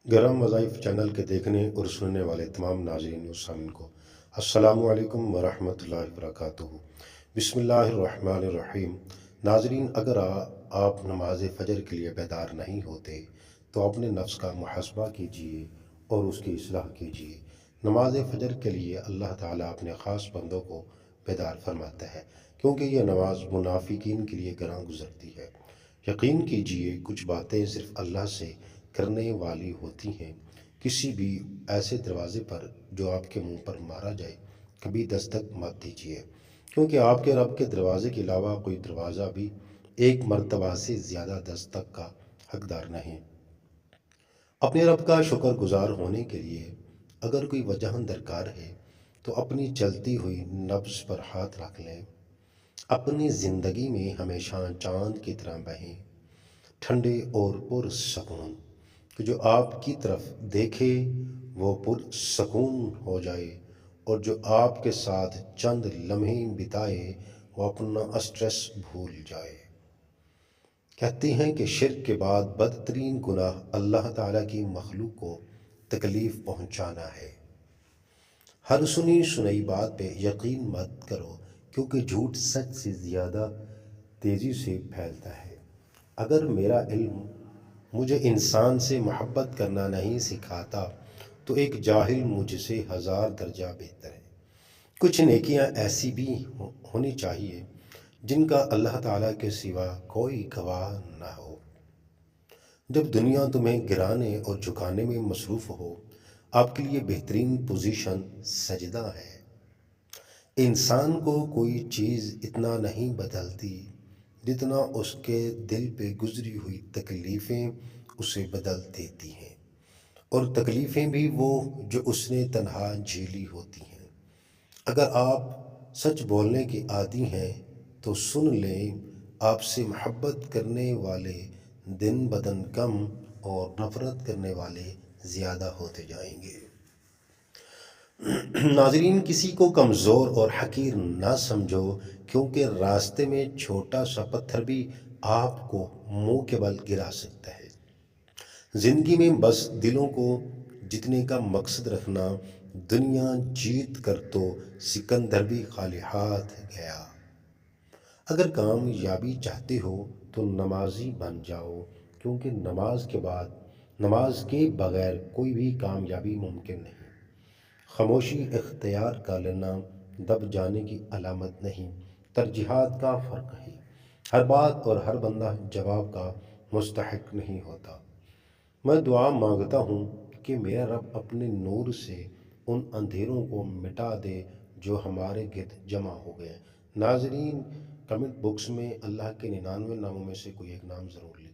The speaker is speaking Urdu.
گرام وظائف چینل کے دیکھنے اور سننے والے تمام ناظرین و سامعین کو السلام علیکم ورحمۃ اللہ وبرکاتہ۔ بسم اللہ الرحمن الرحیم۔ ناظرین، اگر آپ نماز فجر کے لیے بیدار نہیں ہوتے تو اپنے نفس کا محاسبہ کیجیے اور اس کی اصلاح کیجیے۔ نماز فجر کے لیے اللہ تعالیٰ اپنے خاص بندوں کو بیدار فرماتا ہے، کیونکہ یہ نماز منافقین کے لیے گراں گزرتی ہے۔ یقین کیجیے، کچھ باتیں صرف اللہ سے کرنے والی ہوتی ہیں۔ کسی بھی ایسے دروازے پر جو آپ کے منہ پر مارا جائے، کبھی دستک مت دیجیے، کیونکہ آپ کے رب کے دروازے کے علاوہ کوئی دروازہ بھی ایک مرتبہ سے زیادہ دستک کا حقدار نہیں۔ اپنے رب کا شکر گزار ہونے کے لیے اگر کوئی وجہ درکار ہے تو اپنی چلتی ہوئی نبض پر ہاتھ رکھ لیں۔ اپنی زندگی میں ہمیشہ چاند کی طرح بہیں، ٹھنڈے اور پرسکون، کہ جو آپ کی طرف دیکھے وہ پرسکون ہو جائے، اور جو آپ کے ساتھ چند لمحے بتائے وہ اپنا اسٹریس بھول جائے۔ کہتے ہیں کہ شرک کے بعد بدترین گناہ اللہ تعالیٰ کی مخلوق کو تکلیف پہنچانا ہے۔ ہر سنی سنائی بات پہ یقین مت کرو، کیونکہ جھوٹ سچ سے زیادہ تیزی سے پھیلتا ہے۔ اگر میرا علم مجھے انسان سے محبت کرنا نہیں سکھاتا تو ایک جاہل مجھ سے 1000 درجہ بہتر ہے۔ کچھ نیکیاں ایسی بھی ہونی چاہیے جن کا اللہ تعالیٰ کے سوا کوئی گواہ نہ ہو۔ جب دنیا تمہیں گرانے اور جھکانے میں مصروف ہو، آپ کے لیے بہترین پوزیشن سجدہ ہے۔ انسان کو کوئی چیز اتنا نہیں بدلتی جتنا اس کے دل پہ گزری ہوئی تکلیفیں اسے بدل دیتی ہیں، اور تکلیفیں بھی وہ جو اس نے تنہا جھیلی ہوتی ہیں۔ اگر آپ سچ بولنے کے عادی ہیں تو سن لیں، آپ سے محبت کرنے والے دن بدن کم اور نفرت کرنے والے زیادہ ہوتے جائیں گے۔ ناظرین، کسی کو کمزور اور حقیر نہ سمجھو، کیونکہ راستے میں چھوٹا سا پتھر بھی آپ کو منہ کے بل گرا سکتا ہے۔ زندگی میں بس دلوں کو جتنے کا مقصد رکھنا، دنیا جیت کر تو سکندر بھی خالی ہاتھ گیا۔ اگر کامیابی چاہتے ہو تو نمازی بن جاؤ، کیونکہ نماز کے بغیر کوئی بھی کامیابی ممکن نہیں۔ خاموشی اختیار کر لینا دب جانے کی علامت نہیں، ترجیحات کا فرق ہے۔ ہر بات اور ہر بندہ جواب کا مستحق نہیں ہوتا۔ میں دعا مانگتا ہوں کہ میرا رب اپنے نور سے ان اندھیروں کو مٹا دے جو ہمارے گرد جمع ہو گئے۔ ناظرین، کمنٹ باکس میں اللہ کے 99 ناموں میں سے کوئی ایک نام ضرور لکھیں۔